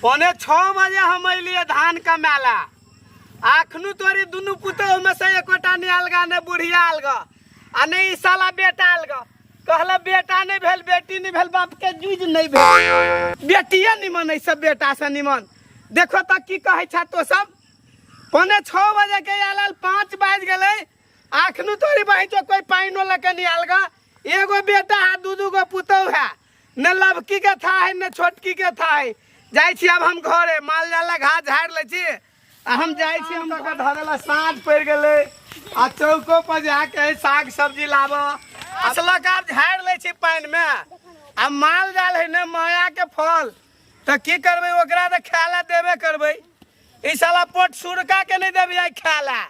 5:06 हम अलिए धान का मेला। आखनू तोरी दुनू पुतोह में से एकोटा नहीं अलगा ने बुढ़िया अलगा आ नहीं साला बेटा अलगा। कहला बेटा नहीं भेल बेटी नहीं भेल बाप के जूझ नहीं भेल बेटिया निमन है सब बेटा से निमन। देखो तक की कहे छा तो सब 5:06 के आल 5 बज गए। आखनू तोरी बही जो कोई पाइनो लके नहीं अलगा। एगो बेटा है दू गो पुतोह है न लबकी के था है न छोटकी के था है। जाई छी अब हम घरे माल जाला घास झाड़ ले छी हम जाई छी हम का धरेला साँझ पड़ गेले आ चौको पर जाके साग सब्जी लाब असला का झाड़ ले छी पानी में। अब माल जाल है न माया के फल तो की करबे ओकरा तो खाला देबे करबे। ई साला पोट सुरका के नहीं देबे आई खाला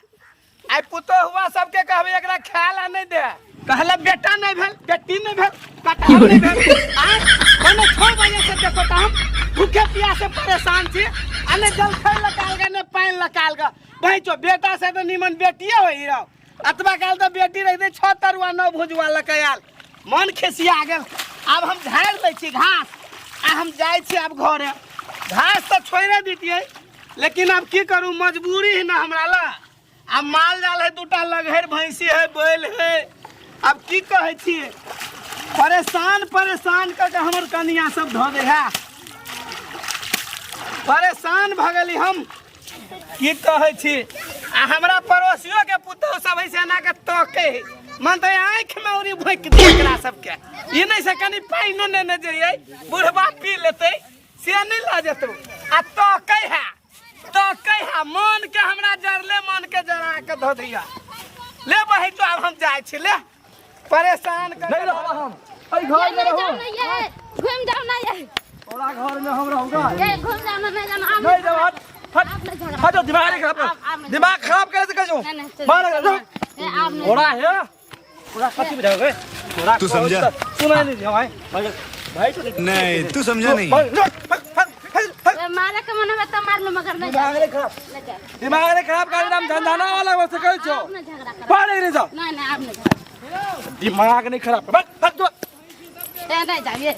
आई पुतो हुआ सबके कहबे एकरा खाला नहीं दे। कहला बेटा नहीं भेल बेटी नहीं भेल कटहल नहीं भेल। आ 5:06 से देखो त हम भूखे प्यासे परेशान छी अने जल खैल लकाल गा ने पानी लकाल गा भाई जो बेटा से तो निमन बेटिए होई रहो। अतबा काल तो बेटी रह दे 6 तरुआ 9 भुजवा लकायल मन खिसिया गेल। अब हम झाड़ ले छी घास आ हम जाई छी अब घरे। घास तो छोड़े दीतिए लेकिन अब की करूं मजबूरी है ना हमरा ला। अब माल जाल है दूटा लगहर भैंसी है बैल है। अब की कहे छी परेशान करके हमर कनिया सब धो दे है परेशान भगली हम की कहे छी। आ हमरा पड़ोसियों के पुतौ सब ऐसे ना के तोके मन तो आंख में उरी भोक देकरा सबके ई नहीं से कनी पाइनो ने जइए बुढ़वा पी लेते से नहीं ला जतो आ तोके है मन के हमरा जरले मन के जरा के धो दिया ले बही तो अब हम जाय छी ले परेशान कर नहीं रहो हम ए घर में रहो घूम जाओ ना ये थोड़ा घर में हम रहूंगा ये घूम जाओ ना नहीं जाना नहीं जाओ हट हट दिमाग खराब कैसे कर जो मार थोड़ा है पूरा कच्ची बिठाओगे थोड़ा तू समझा सुना नहीं भाई नहीं तू समझा नहीं मारे के मन में तो मार लो मगर नहीं दिमाग खराब कर हम धंधाना वाला बस कह छो पानी नहीं जाओ नहीं आप नहीं दिमाग नहीं खराब हट दो ए नहीं जाइए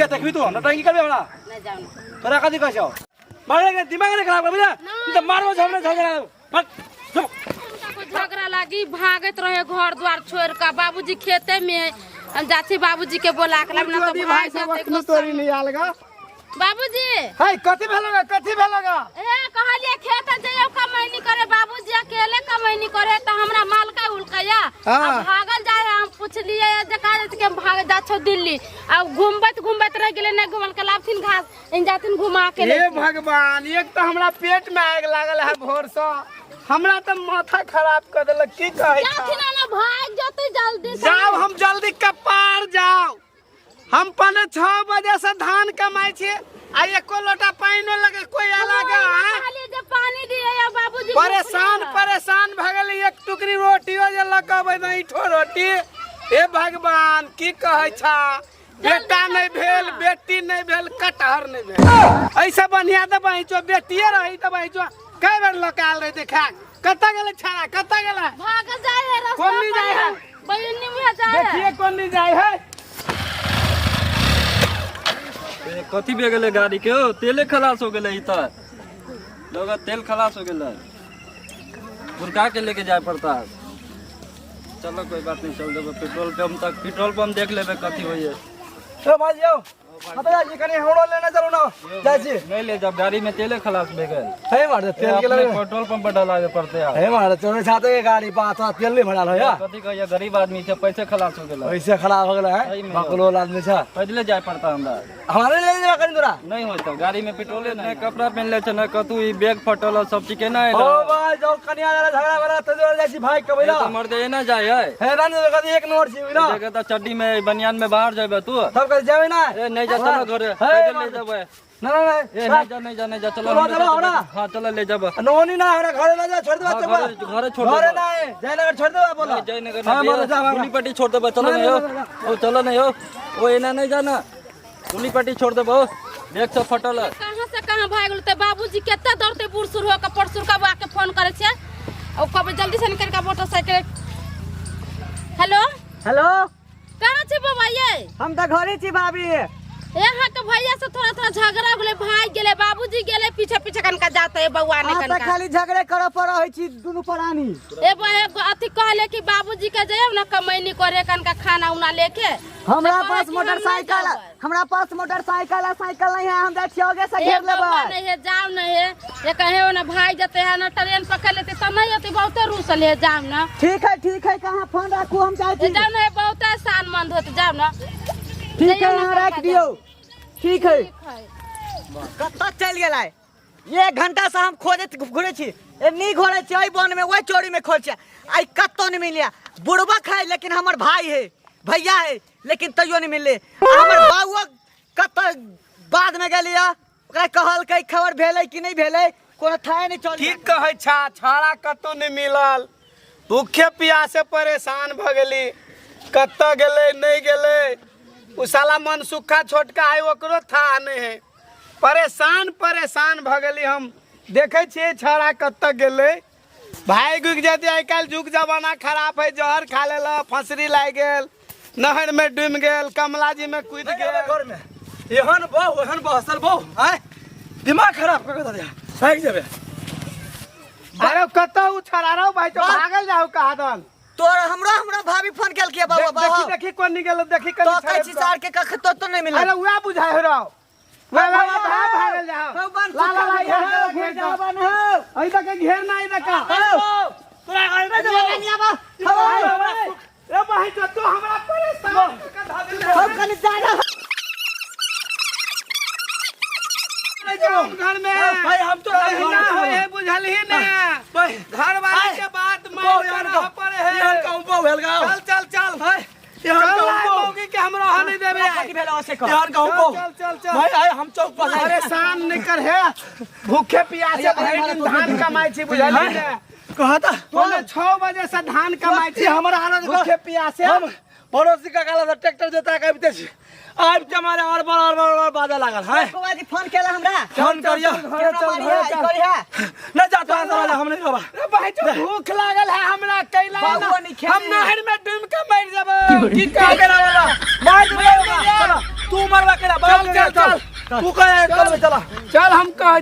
देखबी तू नटंगी करबे हमरा नहीं जाओ तोरा कथि कहै छौ मारे के दिमाग नहीं खराब करबे तो मारबो हमने झगड़ा हट झगड़ा लागी भागत रहे घर द्वार छोड़ का बाबूजी खेते में जाती बाबूजी के बोला के ना तो भाई से देखो तोरी नहीं आलगा बाबूजी हाय कथि भेलगा ए कहलिए खेत जइयो कमैनी करे बाबूजी अकेले कमैनी करे त हमरा माल का उलकया भागल जाए हम पूछलिए जका के भाग जा छो दिल्ली अब घूमबत रह गेले न घुमल के लाथिन घास इन जाथिन घुमा के हे भगवान एक तो हमरा पेट में आग लागल है भोर से हमरा तो माथा खराब कर देलक की कहै जाथिन ना भाग जतै जल्दी जाओ हम जल्दी कपार जाओ हम 5:06 से धान कमाई छे आ एको लोटा पानी लगे कोई अलग खाली जे पानी दिए या बाबूजी परेशान भगल एक टुकड़ी रोटियो जे लकबै नहीं ठो रोटी ए भगवान की कहै छा बेटा नहीं भेल बेटी नहीं भेल कटहर नहीं भेल ऐसा बढ़िया तो बही जो बेटिए रही तो बही जो कई बार लकाल रहे देखा कत्ता गेले छाड़ा कत्ता गेले भाग जाए है रास्ता कौन नहीं जाए है बयनी में जाए देखिए कौन नहीं जाए है कथी भे गेले गाड़ी के तेले खलास हो गेले इतर लोग तेल खलास हो गेले बुरका के लेके जाए पड़ता है। चलो कोई बात नहीं चल देबो पेट्रोल पंप देख लेबे कथी होइए। तो भाई जाओ हटा जी कने होड़ो लेना चलो ना जाय छी नहीं ले जब गाड़ी में तेले खलास भे गेल हे मार दे तेल के लगे पेट्रोल पंप पर डालावे पड़ते है। हे मार चोरे छाते के गाड़ी पास तेल नहीं भराल है कथी कहिए गरीब आदमी छै पैसे खलास हो गेले पैसे खराब हो गेल है बकलोल आदमी छ पैदले जाए पड़ता हमरा हमारे ले जा कनी तोरा नहीं होता गाड़ी में पेट्रोले नहीं कपड़ा पहन ले छ न कतु ई बैग फटल सब चीज के ना ओ भाई जाओ कनिया जरा झगड़ा बड़ा तो जोर जाय छी भाई कबैला तो मर दे ना जाए है हे रानी कदी एक नंबर छी ना जगह त चड्डी में बनियान में बाहर जाबे तू सब कर जावे ना ए नहीं जा चलो घरे पैदल ले जाबे ना ए नहीं जा चलो हां चलो ले जाबे नोनी ना हमरा घरे ले जा छोड़ दे बच्चा घरे छोड़ घरे ना जयनगर छोड़ दे बोला जयनगर हां मार जा पुली पट्टी छोड़ दे चलो नहीं हो ओ चलो नहीं हो ओ एना नहीं जाना पुली पट्टी छोड़ दे बो देख सब फटल कहां से कहां भाग गेल त बाबूजी केते दौड़ते बूढ़ सुर हो के परसुर का बा के फोन करे छे ओ कब जल्दी से निकल के मोटरसाइकिल हेलो हेलो कहां छी बाबा ये हम तो घरे छी भाभी यहाँ के भैया से थोड़ा थोड़ा झगड़ा गेले, भाग गेले, बाबूजी गेले पीछे पीछे कनका जाते है बउआ ने आता कनका खाली झगड़े करे पड़ है छी दुनु प्राणी। अथी कहले कि बाबूजी के जाए ना कमैनी करे कनका खाना उना लेके। हमरा पास मोटरसाइकिल है, साइकिल नहीं है, हम देखियोगे से घेर लेबै। नहीं है जाओ नहीं है ये कहे ना भाई जते है ना ट्रेन पकड़ लेते तो नहीं होती बहुते रूसल है जाओ ना। ठीक है, कहां फोन रखू हम चाहे छी। जाओ ना बहुते आसान मंद होते जाओ ना। ठीक है यहाँ रख दियो। ठीक है कत्ता चल गेलै? 1 घंटा से हम खोजत घुरे छी, एनी घोरे छी ओइ वन में ओइ चोरी में खोज छी, आई कत्तो नहीं मिलिया। बुढ़बा है लेकिन हमर भाई है, भैया है लेकिन तैयो नहीं मिलले। हमर बाबू कत्ता बाद में गेलिया, ओकरा कहल के खबर भेलै कि नहीं भेलै कोनो थाहे नहीं चल। ठीक कहै छा, छाड़ा कतौ नहीं मिलल, भूखे प्यासे परेशान भ गेली, कत्ता गेलै नहीं गेलै। उ साला मनसुखा छोटका है ओकरो था नहीं है, परेशान भ गेली। हम देखे छियै छाड़ा कत्ता गेलै, भाई गुक जाते। आइ काल्हि जुग जमाना खराब है, जहर खा लेला, फंसरी लाग गेल, नहर में डूब गेल, कमला जी में कूद गेल। घर में एहन बहु असल बहु आय दिमाग खराब कर दे भाग जाबे। अरे कत्ता उ छाड़ा रहो भाई तो भागल जाओ कहा दन। तोर हमरा भाभी फोन केल के बाबा देखी कोन नहीं गेल, देखी तो कहै छी सार के कख तो नहीं मिलल। अरे उहा बुझाय हो रहो भागल जाओ। ला घेर जाओ बन हो अई तक घेर ना आई तक तोरा घर में जाबे। ए भाई तो हमरा परेशान कर धा देले। हम कने जाना घर में भाई हम तो ना होए बुझल ही ना, घर वाले के बात मान कर पड़े है। यार कहूं बहु हेलगा चल भाई यार चल कहूं बहु मौगी के हम रह नहीं देबे। यार कहूं बहु चल भाई आय हम चौक पर परेशान नहीं कर है, भूखे प्यासे धान कमाई छी बुझल ही ना। कहता पौने 6 बजे से धान कमाई छी, हमरा हालत भूखे प्यासे। हम पड़ोसी का काला ट्रैक्टर जोता के बिते छी, आज जमाने और बड़ बाजा लागल है। बाजी फोन केला हमरा, फोन करियो न जाता है हम नहीं बाबा। अरे भाई तो भूख लागल है हमरा, कैला ना बाबुआ नहीं खेले। हम नहर में डूब के मर जाबे। की कह के ना वाला मार दे तू मरवा के ना चल तू कह चल हम कह